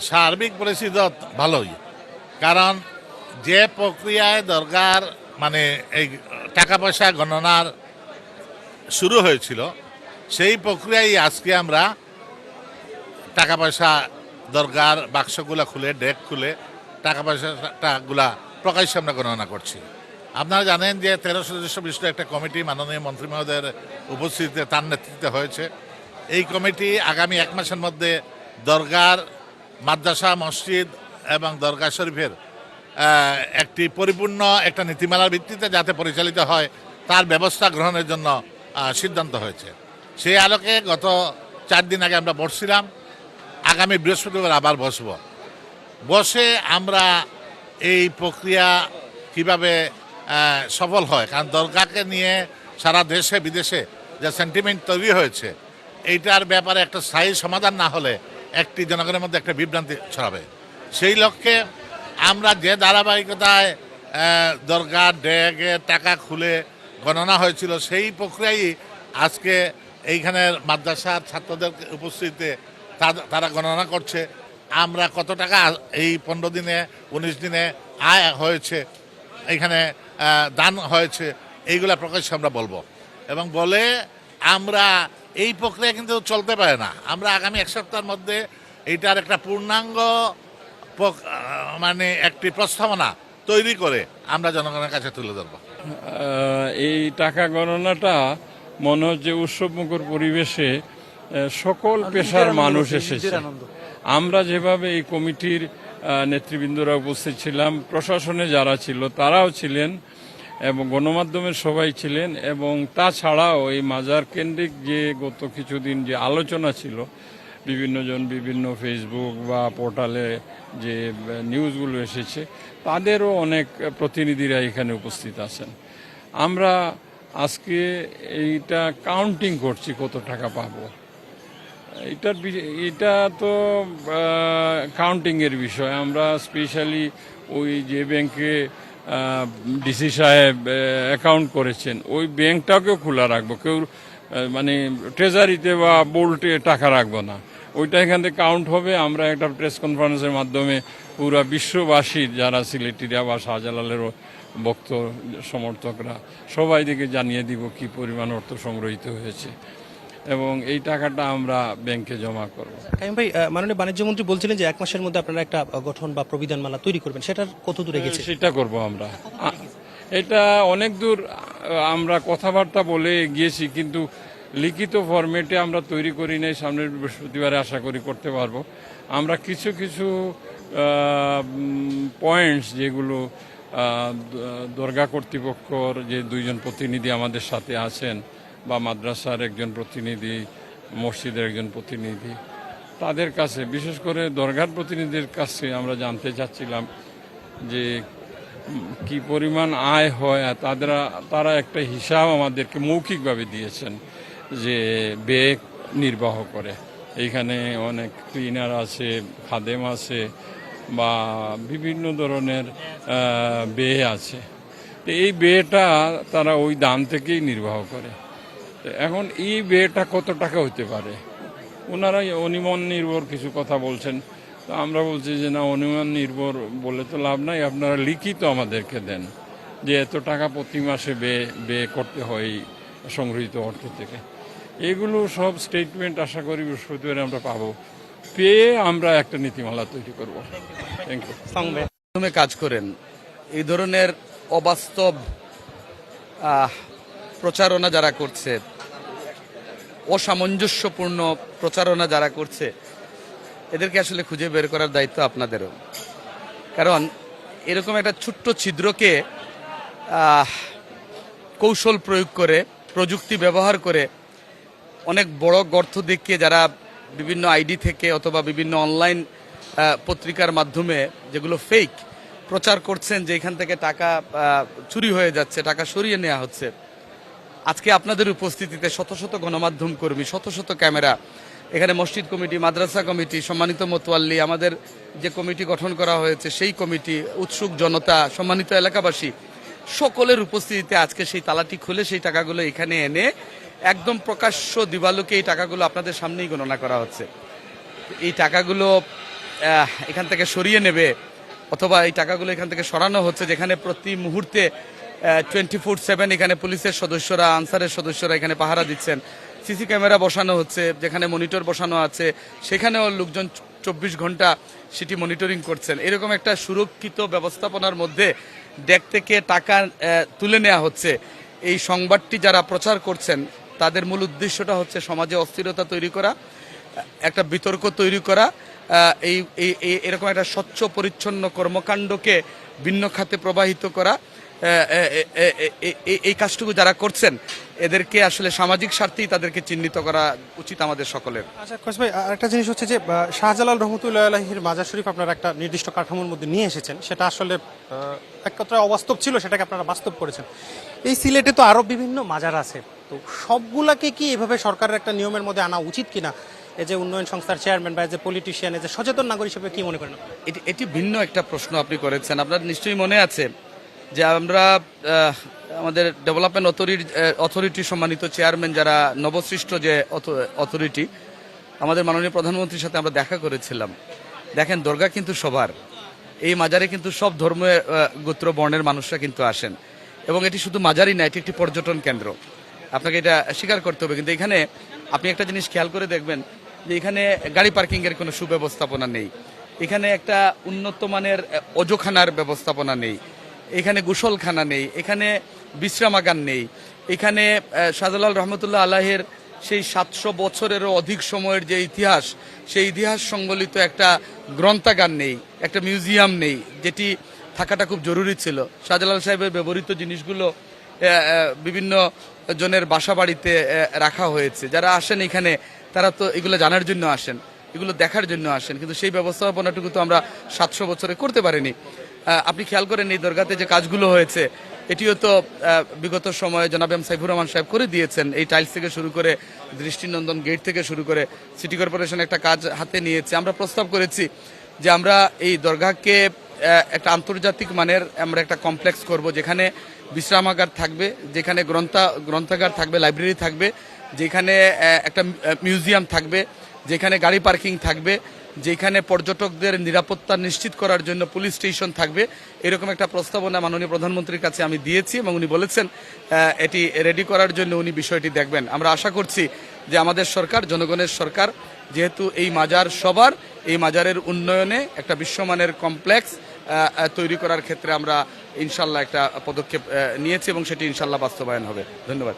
সার্বিক পরিস্থিতি ভালোই, কারণ যে প্রক্রিয়ায় দরকার মানে এই টাকা পয়সা গণনার শুরু হয়েছিল সেই প্রক্রিয়ায় আজকে আমরা টাকা পয়সা দরকার বাক্সগুলা খুলে ডেক খুলে টাকা পয়সাগুলা প্রকাশ্যে আমরা গণনা করছি। আপনারা জানেন যে 13 সদস্য বিশিষ্ট একটা কমিটি মাননীয় মন্ত্রী মহোদয়ের উপস্থিতিতে তার নেতৃত্বে হয়েছে। এই কমিটি আগামী 1 মাসের মধ্যে দরগার, মাদ্রাসা, মসজিদ এবং দরগা শরীফের একটি পরিপূর্ণ একটা নীতিমালার ভিত্তিতে যাতে পরিচালিত হয় তার ব্যবস্থা গ্রহণের জন্য সিদ্ধান্ত হয়েছে। সেই আলোকে গত 4 দিন আগে আমরা বসছিলাম, আগামী বৃহস্পতিবার আবার বসে আমরা এই প্রক্রিয়া কিভাবে সফল হয়, কারণ দরগাকে নিয়ে সারা দেশে বিদেশে যে সেন্টিমেন্ট তৈরি হয়েছে এইটার ব্যাপারে একটা স্থায়ী সমাধান না হলে একটি জনগণের মধ্যে একটা বিভ্রান্তি ছড়াবে। সেই লক্ষ্যে আমরা যে ধারাবাহিকতায় দরগা ডেকে টাকা খুলে গণনা হয়েছিল সেই প্রক্রিয়াই আজকে এইখানের মাদ্রাসার ছাত্রদের উপস্থিতিতে তারা গণনা করছে। আমরা কত টাকা এই 15 দিনে 19 দিনে আয় হয়েছে, এইখানে দান হয়েছে, এইগুলা প্রকাশ্যে আমরা বলবো এবং বলে আমরা এই প্রক্রিয়া কিন্তু চলতে পারে না। আমরা আগামী 1 সপ্তাহের মধ্যে এইটার একটা পূর্ণাঙ্গ মানে একটি প্রস্তাবনা তৈরি করে আমরা জনগণের কাছে তুলে ধরব। এই টাকা গণনাটা মনে হচ্ছে উৎসবমুখর পরিবেশে সকল পেশার মানুষ এসেছে। আমরা যেভাবে এই কমিটির নেতৃবৃন্দরা উপস্থিত ছিলাম, প্রশাসনে যারা ছিল তারাও ছিলেন এবং গণমাধ্যমের সবাই ছিলেন, এবং তাছাড়াও এই মাজার কেন্দ্রিক যে গত কিছুদিন যে আলোচনা ছিল, বিভিন্নজন বিভিন্ন ফেসবুক বা পোর্টালে যে নিউজগুলো এসেছে তাদেরও অনেক প্রতিনিধিরা এখানে উপস্থিত আছেন। আমরা আজকে এইটা কাউন্টিং করছি কত টাকা পাবো। এটা তো কাউন্টিংয়ের বিষয়। আমরা স্পেশালি ওই যে ব্যাংকে ডিসি সাহেব অ্যাকাউন্ট করেছেন ওই ব্যাংকটাকেও খোলা রাখবো, কেউ মানে ট্রেজারিতে বা বোল্টে টাকা রাখবো না, ওইটা এখান থেকে কাউন্ট হবে। আমরা একটা প্রেস কনফারেন্সের মাধ্যমে পুরো বিশ্ববাসীর যারা সিলেটিরা বা শাহজালালেরও ভক্ত সমর্থকরা সবাই দিকে জানিয়ে দিব কি পরিমাণ অর্থ সংগ্রহীত হয়েছে এবং এই টাকাটা আমরা ব্যাংকে জমা করব। কাইম ভাই, মাননীয় বাণিজ্যমন্ত্রী বলছিলেন যে 1 মাসের মধ্যে আপনারা একটা গঠন বা প্রবিধানমালা তৈরি করবেন, সেটার কত দূরে গেছে? সেটা করব আমরা। এটা অনেক দূর আমরা কথাবার্তা বলে গিয়েছি, কিন্তু লিখিত ফরম্যাটে আমরা তৈরি করি নাই। সামনের বৃহস্পতিবারে আশা করি করতে পারবো। আমরা কিছু কিছু পয়েন্টস যেগুলো দরগা কর্তৃপক্ষর যে 2 জন প্রতিনিধি আমাদের সাথে আছেন বা মাদ্রাসার একজন প্রতিনিধি, মসজিদের একজন প্রতিনিধি, তাদের কাছে বিশেষ করে দরগার প্রতিনিধির কাছে আমরা জানতে চাচ্ছিলাম যে কি পরিমাণ আয় হয়। তারা একটা হিসাব আমাদেরকে মৌখিকভাবে দিয়েছেন যে ব্যয় নির্বাহ করে। এইখানে অনেক ক্লিনার আছে, খাদেম আছে বা বিভিন্ন ধরনের ব্যয় আছে। তো এই ব্যয়টা তারা ওই দাম থেকেই নির্বাহ করে। এখন এই ব্যয়টা কত টাকা হতে পারে, ওনারা অনুমান নির্ভর কিছু কথা বলছেন। তো আমরা বলছি যে না, অনুমান নির্ভর বলে তো লাভ নাই, আপনারা লিখিত আমাদেরকে দেন যে এত টাকা প্রতি মাসে ব্যয় করতে হয় সংগৃহীত অর্থ থেকে। এগুলো সব স্টেটমেন্ট আশা করি বৃহস্পতিবারে আমরা পাবো, পেয়ে আমরা একটা নীতিমালা তৈরি করবো। Thank you. কাজ করেন এই ধরনের অবাস্তব প্রচারণা যারা করছে, অসামঞ্জস্যপূর্ণ প্রচারণা যারা করছে, এদেরকে আসলে খুঁজে বের করার দায়িত্ব আপনাদেরও। কারণ এরকম একটা ছোট্ট ছিদ্রকে কৌশল প্রয়োগ করে, প্রযুক্তি ব্যবহার করে অনেক বড় গর্ত দেখিয়ে যারা বিভিন্ন আইডি থেকে অথবা বিভিন্ন অনলাইন পত্রিকার মাধ্যমে যেগুলো ফেক প্রচার করছেন যে এখান থেকে টাকা চুরি হয়ে যাচ্ছে, টাকা সরিয়ে নেওয়া হচ্ছে। আজকে আপনাদের উপস্থিতিতে শত শত গণমাধ্যম কর্মী, শত শত ক্যামেরা, এখানে মসজিদ কমিটি, মাদ্রাসা কমিটি, সম্মানিত মোতোয়াল্লি, আমাদের যে কমিটি গঠন করা হয়েছে সেই কমিটি, উৎসুক জনতা, সম্মানিত এলাকাবাসী, সকলের উপস্থিতিতে আজকে সেই তালাটি খুলে সেই টাকাগুলো এখানে এনে একদম প্রকাশ্য দিবালোকে এই টাকাগুলো আপনাদের সামনেই গণনা করা হচ্ছে। এই টাকাগুলো এখান থেকে সরিয়ে নেবে অথবা এই টাকাগুলো এখান থেকে সরানো হচ্ছে, যেখানে প্রতি মুহূর্তে 24/7 এখানে পুলিশের সদস্যরা, আনসারের সদস্যরা এখানে পাহারা দিচ্ছেন, সিসি ক্যামেরা বসানো হচ্ছে, যেখানে মনিটর বসানো আছে, সেখানেও লোকজন 24 ঘন্টা সেটি মনিটরিং করছেন। এরকম একটা সুরক্ষিত ব্যবস্থাপনার মধ্যে ডেক থেকে টাকা তুলে নেওয়া হচ্ছে। এই সংবাদটি যারা প্রচার করছেন তাদের মূল উদ্দেশ্যটা হচ্ছে সমাজে অস্থিরতা তৈরি করা, একটা বিতর্ক তৈরি করা, এরকম একটা স্বচ্ছ পরিচ্ছন্ন কর্মকাণ্ডকে ভিন্ন খাতে প্রবাহিত করা। এই কাজটুকু যারা করছেন এদেরকে আসলে সামাজিক স্বার্থেই তাদেরকে চিহ্নিত করা উচিত আমাদের সকলের। আচ্ছা কস ভাই, আরেকটা জিনিস হচ্ছে যে শাহজালাল রহমতুল্লাহ আলাইহির মাজার শরীফ আপনারা একটা নির্দিষ্ট কাঠামোর মধ্যে নিয়ে এসেছেন, সেটা আসলে এক কথায় অবাস্তব ছিল, সেটাকে আপনারা বাস্তব করেছেন। এই সিলেটে তো আরো বিভিন্ন মাজার আছে, তো সবগুলাকে কি এভাবে সরকারের একটা নিয়মের মধ্যে আনা উচিত কিনা? এই যে উন্নয়ন সংস্থার চেয়ারম্যান বা যে পলিটিশিয়ান, এই যে সচেতন নাগরিক হিসেবে কি মনে করেন? এটি ভিন্ন একটা প্রশ্ন আপনি করেছেন। আপনার নিশ্চয়ই মনে আছে যে আমরা আমাদের ডেভেলপমেন্ট অথরিটি সম্মানিত চেয়ারম্যান, যারা নবসৃষ্ট যে অথরিটি, আমাদের মাননীয় প্রধানমন্ত্রীর সাথে আমরা দেখা করেছিলাম। দেখেন, দরগা কিন্তু সবার, এই মাজারে কিন্তু সব ধর্মের গোত্র বর্ণের মানুষরা কিন্তু আসেন, এবং এটি শুধু মাজারই না, এটি একটি পর্যটন কেন্দ্র, আপনাকে এটা স্বীকার করতে হবে। কিন্তু এখানে আপনি একটা জিনিস খেয়াল করে দেখবেন যে এখানে গাড়ি পার্কিংয়ের কোনো সুব্যবস্থাপনা নেই, এখানে একটা উন্নত মানের অজুখানার ব্যবস্থাপনা নেই, এখানে গোসলখানা নেই, এখানে বিশ্রামাগার নেই, এখানে শাহজালাল রহমতুল্লাহ আলাহের সেই 700 বছরেরও অধিক সময়ের যে ইতিহাস, সেই ইতিহাস সংবলিত একটা গ্রন্থাগার নেই, একটা মিউজিয়াম নেই, যেটি থাকাটা খুব জরুরি ছিল। শাহজালাল সাহেবের ব্যবহৃত জিনিসগুলো বিভিন্ন জনের বাসা বাড়িতে রাখা হয়েছে। যারা আসেন এখানে তারা তো এগুলো জানার জন্য আসেন, এগুলো দেখার জন্য আসেন, কিন্তু সেই ব্যবস্থাপনাটুকু তো আমরা 700 বছরে করতে পারিনি। আপনি খেয়াল করেন এই দরগাতে যে কাজগুলো হয়েছে, এটিও তো বিগত সময়ে জনাব এম সাইফুর রহমান সাহেব করে দিয়েছেন। এই টাইলস থেকে শুরু করে দৃষ্টিনন্দন গেট থেকে শুরু করে সিটি কর্পোরেশন একটা কাজ হাতে নিয়েছে। আমরা প্রস্তাব করেছি যে আমরা এই দরগাকে একটা আন্তর্জাতিক মানের আমরা একটা কমপ্লেক্স করব, যেখানে বিশ্রামাগার থাকবে, যেখানে গ্রন্থাগার থাকবে, লাইব্রেরি থাকবে, যেখানে একটা মিউজিয়াম থাকবে, যেখানে গাড়ি পার্কিং থাকবে, যেখানে পর্যটকদের নিরাপত্তা নিশ্চিত করার জন্য পুলিশ স্টেশন থাকবে। এরকম একটা প্রস্তাবনা মাননীয় প্রধানমন্ত্রীর কাছে আমি দিয়েছি, এবং উনি বলেছেন এটি রেডি করার জন্য উনি বিষয়টি দেখবেন। আমরা আশা করছি যে আমাদের সরকার জনগণের সরকার, যেহেতু এই মাজার সবার, এই মাজারের উন্নয়নে একটা বিশ্বমানের কমপ্লেক্স তৈরি করার ক্ষেত্রে আমরা ইনশাল্লাহ একটা পদক্ষেপ নিয়েছি, এবং সেটি ইনশাল্লাহ বাস্তবায়ন হবে। ধন্যবাদ।